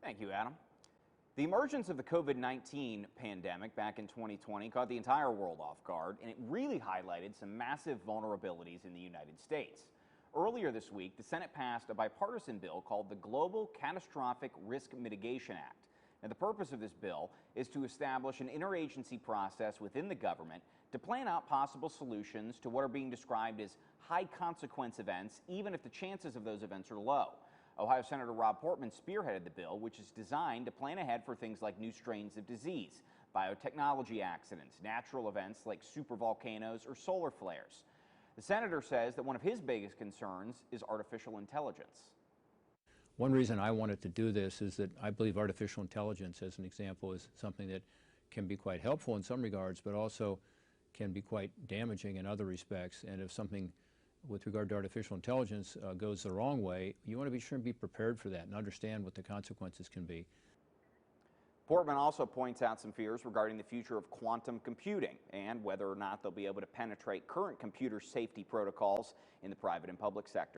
Thank you, Adam. The emergence of the COVID-19 pandemic back in 2020 caught the entire world off guard, and it really highlighted some massive vulnerabilities in the United States. Earlier this week, the Senate passed a bipartisan bill called the Global Catastrophic Risk Mitigation Act. Now, the purpose of this bill is to establish an interagency process within the government to plan out possible solutions to what are being described as high consequence events, even if the chances of those events are low. Ohio Senator Rob Portman spearheaded the bill, which is designed to plan ahead for things like new strains of disease, biotechnology accidents, natural events like supervolcanoes or solar flares. The senator says that one of his biggest concerns is artificial intelligence. One reason I wanted to do this is that I believe artificial intelligence, as an example, is something that can be quite helpful in some regards, but also can be quite damaging in other respects. And if something with regard to artificial intelligence goes the wrong way, you want to be sure and be prepared for that and understand what the consequences can be. Portman also points out some fears regarding the future of quantum computing and whether or not they'll be able to penetrate current computer safety protocols in the private and public sector.